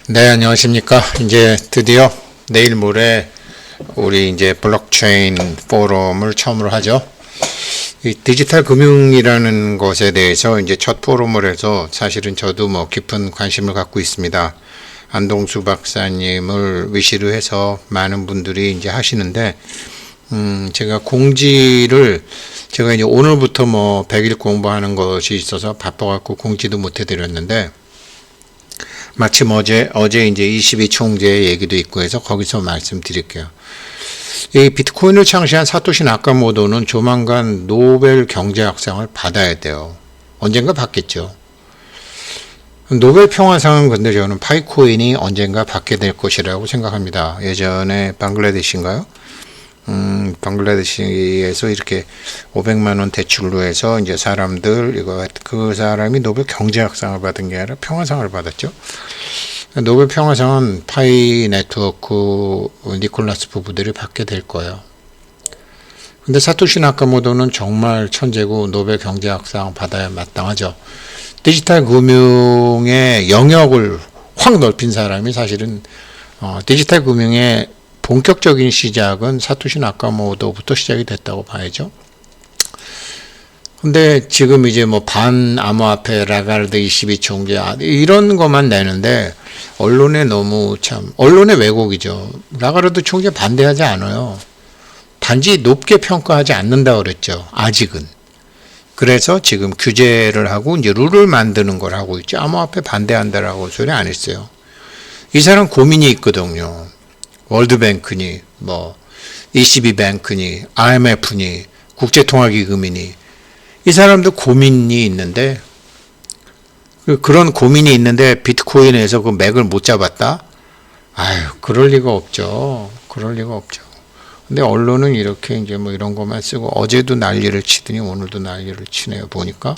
네, 안녕하십니까. 이제 드디어 내일 모레 우리 이제 블록체인 포럼을 처음으로 하죠. 이 디지털 금융이라는 것에 대해서 이제 첫 포럼을 해서 사실은 저도 뭐 깊은 관심을 갖고 있습니다. 안동수 박사님을 위시로 해서 많은 분들이 이제 하시는데, 제가 공지를 제가 이제 오늘부터 뭐 100일 공부하는 것이 있어서 바빠갖고 공지도 못 해드렸는데, 마침 어제 이제 22총재 얘기도 있고 해서 거기서 말씀드릴게요. 이 비트코인을 창시한 사토시 나카모토는 조만간 노벨 경제학상을 받아야 돼요. 언젠가 받겠죠. 노벨 평화상은 근데 저는 파이코인이 언젠가 받게 될 것이라고 생각합니다. 예전에 방글라데시인가요? 방글라데시에서 이렇게 500만 원 대출로 해서 이제 사람들 그 사람이 노벨 경제학상을 받은 게 아니라 평화상을 받았죠. 노벨 평화상은 파이 네트워크 니콜라스 부부들이 받게 될 거예요. 근데 사토시 나카모토는 정말 천재고 노벨 경제학상 받아야 마땅하죠. 디지털 금융의 영역을 확 넓힌 사람이 사실은 디지털 금융의 본격적인 시작은 사토시 나카모토부터 시작이 됐다고 봐야죠. 근데 지금 이제 뭐 반 암호화폐 라가르드 22총재 이런 것만 내는데 언론에 너무 언론의 왜곡이죠. 라가르드 총재 반대하지 않아요. 단지 높게 평가하지 않는다 그랬죠. 아직은. 그래서 지금 규제를 하고 이제 룰을 만드는 걸 하고 있죠. 암호화폐 반대한다라고 소리 안 했어요. 이 사람 고민이 있거든요. 월드뱅크니 뭐 ECB뱅크니 IMF니 국제통화기금이니 이 사람도 고민이 있는데 그런 고민이 있는데 비트코인에서 그 맥을 못 잡았다? 아유, 그럴 리가 없죠. 그럴 리가 없죠. 근데 언론은 이렇게 이제 뭐 이런 것만 쓰고 어제도 난리를 치더니 오늘도 난리를 치네요. 보니까.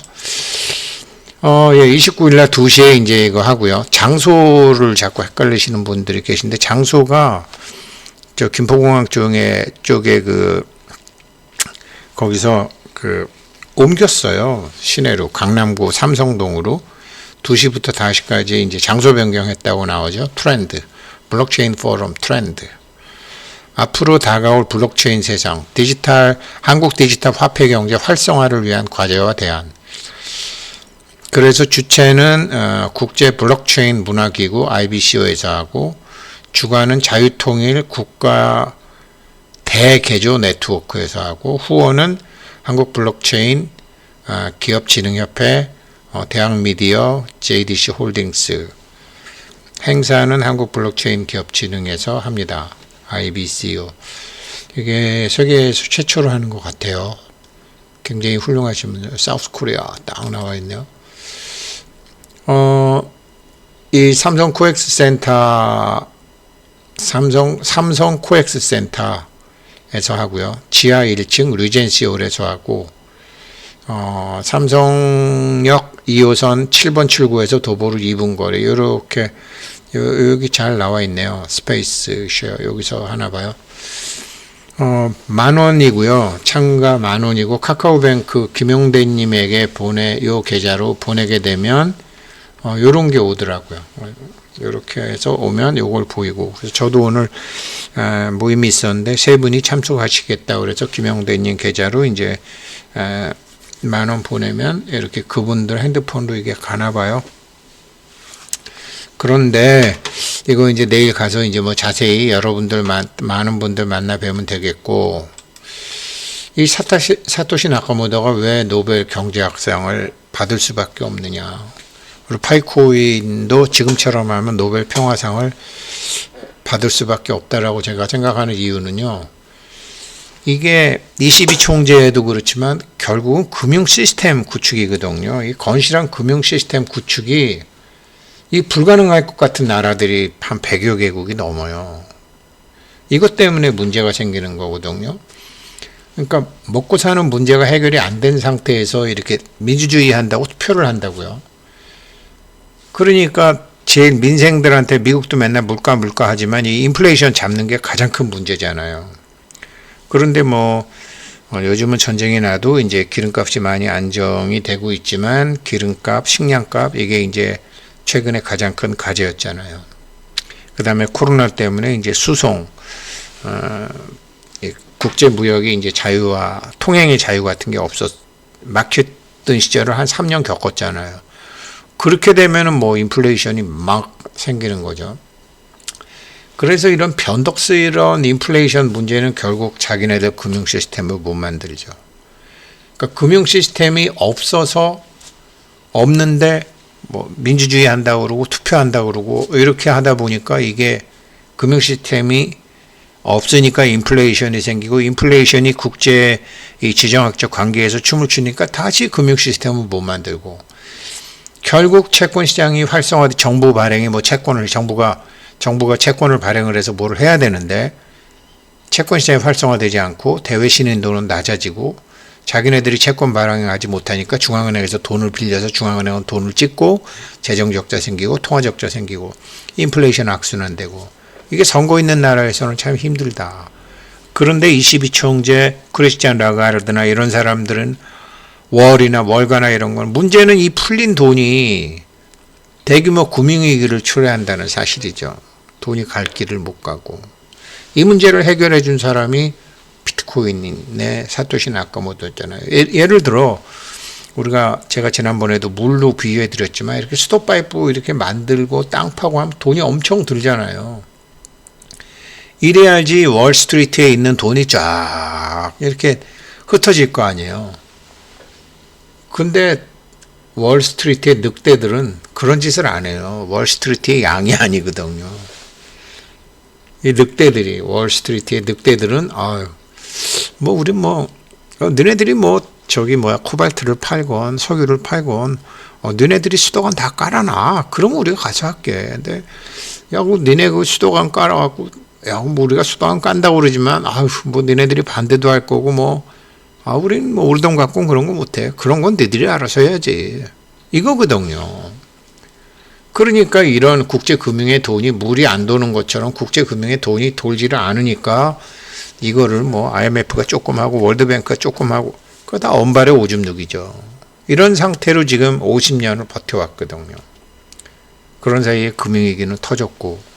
예, 29일 날 2시에 이제 이거 하고요. 장소를 자꾸 헷갈리시는 분들이 계신데 장소가 저 김포공항 쪽에 거기서 옮겼어요. 시내로 강남구 삼성동으로 2시부터 5시까지 이제 장소 변경했다고 나오죠. 트렌드. 블록체인 포럼 트렌드. 앞으로 다가올 블록체인 세상, 한국 디지털 화폐 경제 활성화를 위한 과제와 대안. 그래서 주최는 국제 블록체인 문화기구 IBCO에서 하고 주관은 자유통일 국가 대개조 네트워크에서 하고 후원은 한국 블록체인 기업진흥협회, 대학미디어, JDC 홀딩스. 행사는 한국 블록체인 기업진흥에서 합니다. IBCO. 이게 세계에서 최초로 하는 것 같아요. 굉장히 훌륭하신 분들. 사우스 코리아 딱 나와 있네요. 이 삼성 코엑스 센터에서 하고요. 지하 1층 리젠시홀에서 하고, 삼성역 2호선 7번 출구에서 도보로 2분 거리. 요렇게, 여기 잘 나와 있네요. 스페이스 쉐어. 여기서 하나 봐요. 10,000원이고요. 참가 10,000원이고, 카카오뱅크 김용대님에게 요 계좌로 보내게 되면, 요런 게 오더라고요. 요렇게 해서 오면 요걸 보이고. 그래서 저도 오늘, 모임이 있었는데, 3분이 참석하시겠다고 그래서 김용대님 계좌로 이제, 10,000원 보내면 이렇게 그분들 핸드폰으로 이게 가나 봐요. 그런데, 이거 이제 내일 가서 이제 뭐 자세히 여러분들, 많은 분들 만나 뵈면 되겠고, 이 사토시 나카모토가 왜 노벨 경제학상을 받을 수밖에 없느냐. 그리고 파이코인도 지금처럼 하면 노벨 평화상을 받을 수밖에 없다라고 제가 생각하는 이유는요. 이게 22총재도 그렇지만 결국은 금융 시스템 구축이거든요. 이 건실한 금융 시스템 구축이 이 불가능할 것 같은 나라들이 한 100여 개국이 넘어요. 이것 때문에 문제가 생기는 거거든요. 그러니까 먹고 사는 문제가 해결이 안 된 상태에서 이렇게 민주주의 한다고 투표를 한다고요. 그러니까 제일 민생들한테 미국도 맨날 물가 하지만 이 인플레이션 잡는 게 가장 큰 문제잖아요. 그런데 뭐 요즘은 전쟁이 나도 이제 기름값이 많이 안정이 되고 있지만 기름값, 식량값 이게 이제 최근에 가장 큰 과제였잖아요. 그 다음에 코로나 때문에 이제 수송, 국제 무역이 이제 자유와 통행의 자유 같은 게 막혔던 시절을 한 3년 겪었잖아요. 그렇게 되면은 뭐 인플레이션이 막 생기는 거죠. 그래서 이런 변덕스러운 인플레이션 문제는 결국 자기네들 금융 시스템을 못 만들죠. 그러니까 금융 시스템이 없는데 뭐 민주주의 한다고 그러고 투표한다고 그러고 이렇게 하다 보니까 이게 금융 시스템이 없으니까 인플레이션이 생기고 인플레이션이 국제 이 지정학적 관계에서 춤을 추니까 다시 금융 시스템을 못 만들고 결국 채권 시장이 활성화돼 정부 발행이 뭐 정부가 채권을 발행을 해서 뭘 해야 되는데 채권 시장이 활성화되지 않고 대외 신인도는 낮아지고 자기네들이 채권 발행하지 못하니까 중앙은행에서 돈을 빌려서 중앙은행은 돈을 찍고 재정 적자 생기고 통화 적자 생기고 인플레이션 악순환되고 이게 선거 있는 나라에서는 참 힘들다. 그런데 22총재 크리스티안 라가르드나 이런 사람들은 월이나 월가나 이런 건 문제는 이 풀린 돈이 대규모 금융위기를 초래한다는 사실이죠. 돈이 갈 길을 못 가고 이 문제를 해결해 준 사람이 비트코인의 사토시 나카모토였잖아요. 예를 들어 제가 지난번에도 물로 비유해 드렸지만 이렇게 수도파이프 이렇게 만들고 땅 파고 하면 돈이 엄청 들잖아요. 이래야지 월스트리트에 있는 돈이 쫙 이렇게 흩어질 거 아니에요. 근데 월스트리트의 늑대들은 그런 짓을 안 해요. 월스트리트의 양이 아니거든요. 이 늑대들이 월스트리트의 늑대들은 너네들이 코발트를 팔건 석유를 팔건 너네들이 수도관 다 깔아놔. 그러면 우리가 가서 할게. 근데 너네 그 수도관 깔아갖고 우리가 수도관 깐다고 그러지만 너네들이 반대도 할 거고 우리는 우리 돈 갖고는 그런 거 못해. 그런 건 너희들이 알아서 해야지. 이거거든요. 그러니까 이런 국제금융의 돈이 물이 안 도는 것처럼 국제금융의 돈이 돌지를 않으니까 이거를 IMF가 조금 하고 월드뱅크가 조금 하고 그거 다 언발의 오줌 누기죠. 이런 상태로 지금 50년을 버텨왔거든요. 그런 사이에 금융위기는 터졌고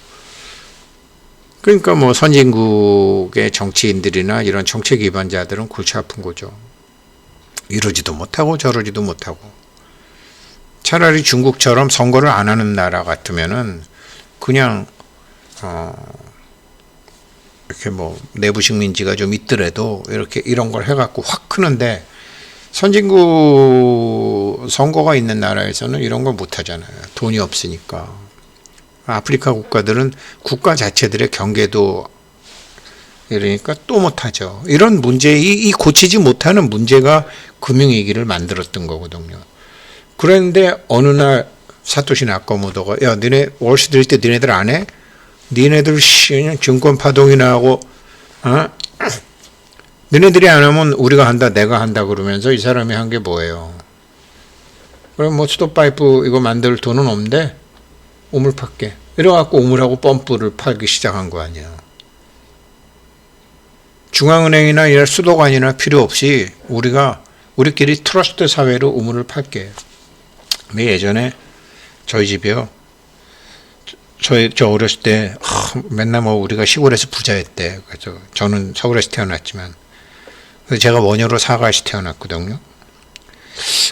그러니까 선진국의 정치인들이나 이런 정책 기반자들은 골치 아픈 거죠. 이러지도 못하고 저러지도 못하고 차라리 중국처럼 선거를 안 하는 나라 같으면은 그냥 이렇게 내부 식민지가 좀 있더라도 이렇게 이런 걸 해갖고 확 크는데 선진국 선거가 있는 나라에서는 이런 걸 못 하잖아요. 돈이 없으니까. 아프리카 국가들은 국가 자체들의 경계도 이러니까 또 못하죠. 이런 문제, 이 고치지 못하는 문제가 금융위기를 만들었던 거거든요. 그런데 어느 날 사토시 나카모토가 너네 월스트리트 너네들 안 해? 너네들 증권 파동이나 하고 너네들이 안 하면 우리가 한다 내가 한다 그러면서 이 사람이 한 게 뭐예요? 그럼 수도파이프 이거 만들 돈은 없는데 우물 팔게. 이래갖고 우물하고 펌프를 팔기 시작한 거 아니야. 중앙은행이나 이런 수도관이나 필요 없이 우리끼리 트러스트 사회로 우물을 팔게. 예전에 저희 집이요. 저 어렸을 때 맨날 우리가 시골에서 부자였대. 그래서 저는 서울에서 태어났지만 그래서 제가 원효로 사가시 태어났거든요.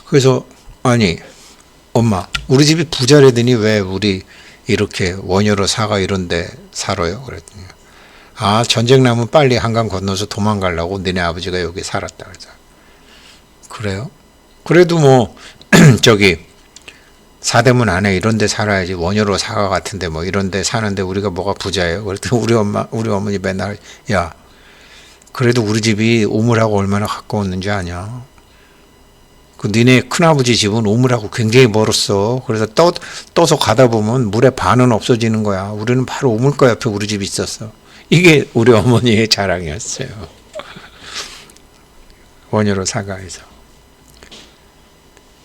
그래서 엄마 우리 집이 부자래더니 왜 우리 이렇게 원효로 사가 이런데 살아요? 그랬더니 전쟁 나면 빨리 한강 건너서 도망가려고 너네 아버지가 여기 살았다. 그래서 그래요? 그래도 사대문 안에 이런 데 살아야지 원효로 사가 같은데 이런 데 사는데 우리가 뭐가 부자예요? 그랬더니 우리 어머니 맨날 그래도 우리 집이 우물하고 얼마나 가까웠는지 아냐? 니네 큰아버지 집은 우물하고 굉장히 멀었어. 그래서 떠서 가다 보면 물의 반은 없어지는 거야. 우리는 바로 우물가 옆에 우리 집이 있었어. 이게 우리 어머니의 자랑이었어요. 원효로 사가에서.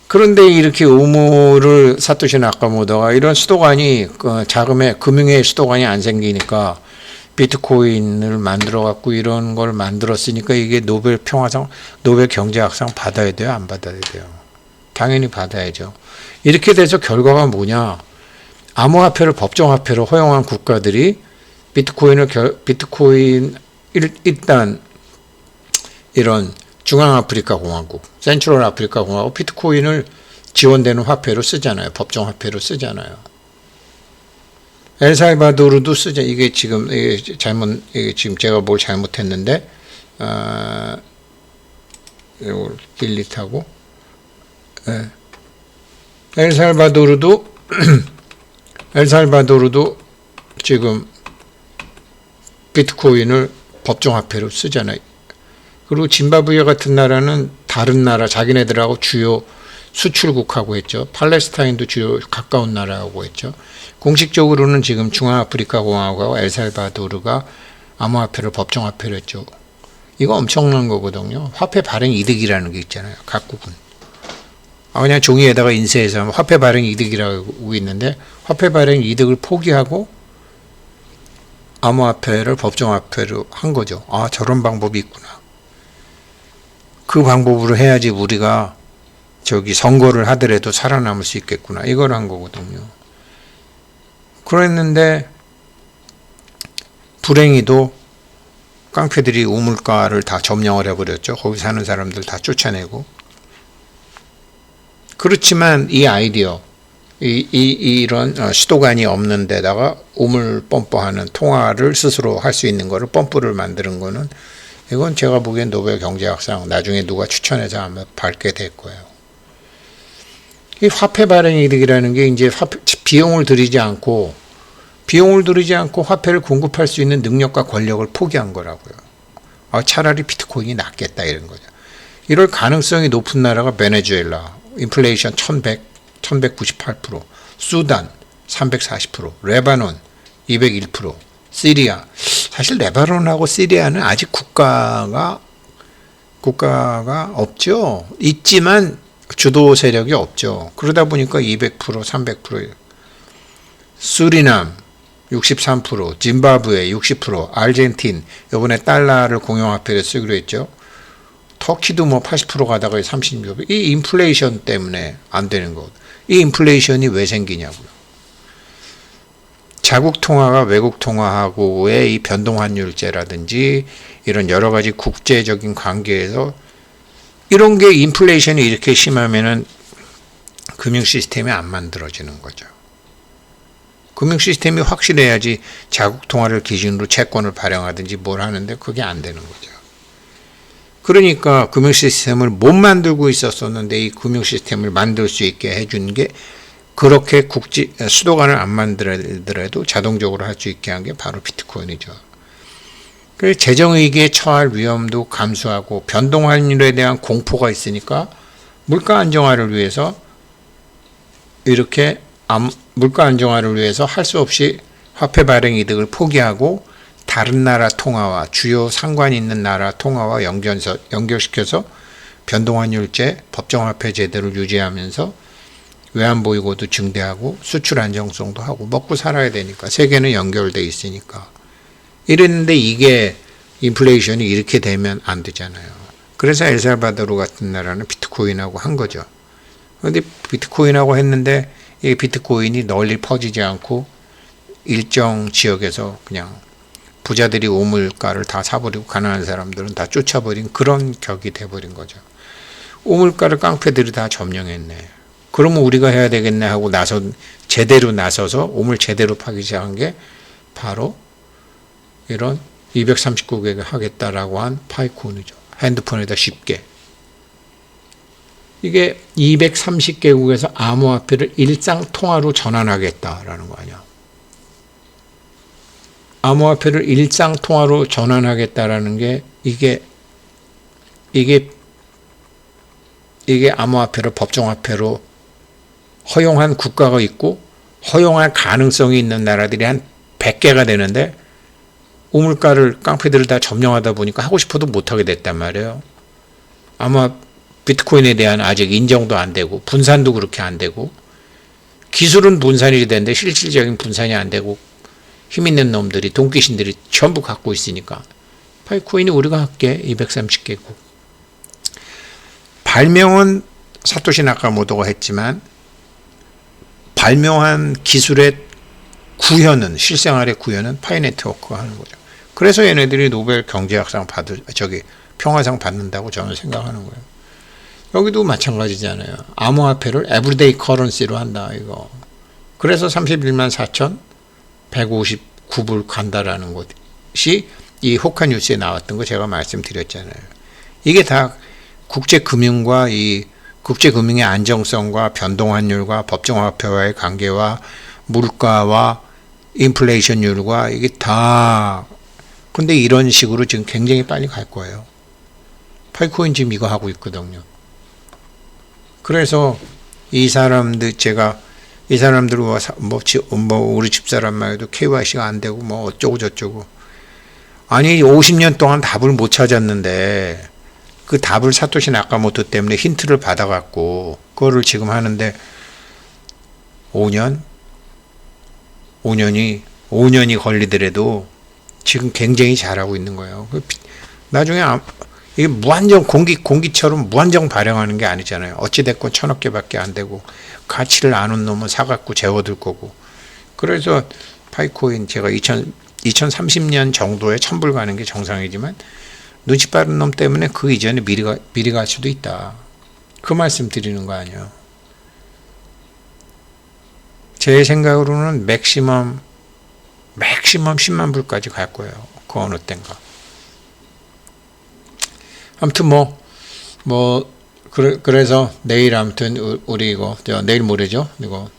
그런데 이렇게 우물을 사토시 나카모토가 이런 수도관이 자금의 금융의 수도관이 안 생기니까 비트코인을 만들어 갖고 이런 걸 만들었으니까 이게 노벨 평화상, 노벨 경제학상 받아야 돼요? 안 받아야 돼요? 당연히 받아야죠. 이렇게 돼서 결과가 뭐냐? 암호화폐를 법정화폐로 허용한 국가들이 비트코인 일단 이런 중앙아프리카 공화국, 센트럴 아프리카 공화국 비트코인을 지원되는 화폐로 쓰잖아요. 법정화폐로 쓰잖아요. 엘살바도르도 쓰죠. 이게 지금 지금 제가 뭘 잘못했는데 이걸 딜리트하고 엘살바도르도 지금 비트코인을 법정화폐로 쓰잖아요. 그리고 짐바브웨 같은 나라는 다른 나라 자기네들하고 주요 수출국하고 했죠. 팔레스타인도 주요 가까운 나라하고 했죠. 공식적으로는 지금 중앙아프리카 공화국하고 엘살바도르가 암호화폐를 법정화폐로 했죠. 이거 엄청난 거거든요. 화폐 발행 이득이라는 게 있잖아요. 각국은. 그냥 종이에다가 인쇄해서 하면 화폐 발행 이득이라고 있는데 화폐 발행 이득을 포기하고 암호화폐를 법정화폐로 한 거죠. 저런 방법이 있구나. 그 방법으로 해야지 우리가 선거를 하더라도 살아남을 수 있겠구나. 이걸 한 거거든요. 그랬는데 불행히도 깡패들이 우물가를 다 점령을 해버렸죠. 거기 사는 사람들 다 쫓아내고. 그렇지만 이 아이디어, 이런 수도관이 없는 데다가 우물 펌프하는 통화를 스스로 할 수 있는 거를 펌프를 만드는 거는 이건 제가 보기엔 노벨 경제학상 나중에 누가 추천해서 아마 받게 될 거예요. 이 화폐 발행 이득이라는 게 이제 비용을 들이지 않고 화폐를 공급할 수 있는 능력과 권력을 포기한 거라고요. 차라리 비트코인이 낫겠다 이런 거죠. 이럴 가능성이 높은 나라가 베네수엘라, 인플레이션 1198%, 수단 340%, 레바논 201%, 시리아. 사실 레바논하고 시리아는 아직 국가가 없죠. 있지만 주도 세력이 없죠. 그러다 보니까 200%, 300%. 수리남 63%, 짐바브웨 60%, 아르헨틴 이번에 달러를 공용화폐로 쓰기로 했죠. 터키도 80% 가다가 36%. 이 인플레이션 때문에 안 되는 거. 이 인플레이션이 왜 생기냐고요. 자국 통화가 외국 통화하고의 이 변동환율제라든지 이런 여러 가지 국제적인 관계에서 이런 게 인플레이션이 이렇게 심하면은 금융 시스템이 안 만들어지는 거죠. 금융 시스템이 확실해야지 자국 통화를 기준으로 채권을 발행하든지 뭘 하는데 그게 안 되는 거죠. 그러니까 금융 시스템을 못 만들고 있었었는데 이 금융 시스템을 만들 수 있게 해준 게 그렇게 수도관을 안 만들더라도 자동적으로 할 수 있게 한 게 바로 비트코인이죠. 그래서 재정위기에 처할 위험도 감수하고 변동환율에 대한 공포가 있으니까 물가 안정화를 위해서 할 수 없이 화폐 발행 이득을 포기하고 다른 나라 통화와 주요 상관 있는 나라 통화와 연결시켜서 변동환율제, 법정화폐 제도를 유지하면서 외환보유고도 증대하고 수출 안정성도 하고 먹고 살아야 되니까 세계는 연결돼 있으니까 이랬는데 이게 인플레이션이 이렇게 되면 안 되잖아요. 그래서 엘살바도르 같은 나라는 비트코인하고 한 거죠. 그런데 비트코인하고 했는데 이 비트코인이 널리 퍼지지 않고 일정 지역에서 그냥 부자들이 우물가를 다 사버리고 가난한 사람들은 다 쫓아버린 그런 격이 돼버린 거죠. 우물가를 깡패들이 다 점령했네. 그러면 우리가 해야 되겠네 하고 제대로 나서서 우물 제대로 파기 시작한 게 바로 이런 239개가 하겠다라고 한 파이콘이죠. 핸드폰에다 쉽게. 이게 230개국에서 암호화폐를 일상통화로 전환하겠다라는 거 아니야. 암호화폐를 일상통화로 전환하겠다라는 게 이게 암호화폐를 법정화폐로 허용한 국가가 있고 허용할 가능성이 있는 나라들이 한 100개가 되는데 우물가를 깡패들을 다 점령하다 보니까 하고 싶어도 못하게 됐단 말이에요. 아마 비트코인에 대한 아직 인정도 안 되고 분산도 그렇게 안 되고 기술은 분산이 되는데 실질적인 분산이 안 되고 힘 있는 놈들이 돈귀신들이 전부 갖고 있으니까 파이코인이 우리가 할게 230개국. 발명은 사토시 나카모토가 했지만 발명한 기술의 구현은, 실생활의 구현은 파이 네트워크가 하는 거죠. 그래서 얘네들이 노벨 경제학상 평화상 받는다고 저는 생각하는 거예요. 여기도 마찬가지잖아요. 암호화폐를 에브리데이 커런시로 한다, 이거. 그래서 31만 4,159불 간다라는 것이 이 호카뉴스에 나왔던 거 제가 말씀드렸잖아요. 이게 다 국제금융과 이 국제금융의 안정성과 변동환율과 법정화폐와의 관계와 물가와 인플레이션율과 이게 다, 근데 이런 식으로 지금 굉장히 빨리 갈 거예요. 파이코인 지금 이거 하고 있거든요. 그래서 이 사람들, 제가 이 사람들 우리 집사람만 해도 KYC가 안 되고 뭐 어쩌고 저쩌고. 아니 50년 동안 답을 못 찾았는데 그 답을 사토시 나카모토 때문에 힌트를 받아갖고 그거를 지금 하는데 5년이 걸리더라도 지금 굉장히 잘하고 있는 거예요. 나중에 이게 무한정 공기처럼 무한정 발행하는 게 아니잖아요. 어찌됐건 1,000억 개밖에 안 되고 가치를 아는 놈은 사갖고 재워둘 거고. 그래서 파이코인 제가 2030년 정도에 1,000불 가는 게 정상이지만 눈치 빠른 놈 때문에 그 이전에 미리 갈 수도 있다. 그 말씀 드리는 거 아니에요. 제 생각으로는 맥시멈 10만 불까지 갈 거예요. 그 어느 땐가. 아무튼 그래서 내일 아무튼 우리 이거 내일 모레죠. 이거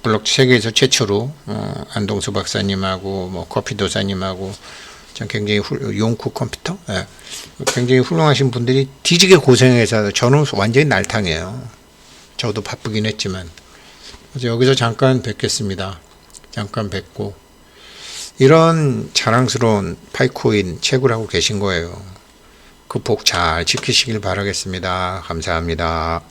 블록 세계에서 최초로 안동수 박사님하고 커피 도사님하고 전 굉장히 용쿠 컴퓨터, 예, 굉장히 훌륭하신 분들이 뒤지게 고생해서 저는 완전히 날탕이에요. 저도 바쁘긴 했지만 그래서 여기서 잠깐 뵙겠습니다. 잠깐 뵙고 이런 자랑스러운 파이코인 채굴 하고 계신 거예요. 그 복 잘 지키시길 바라겠습니다. 감사합니다.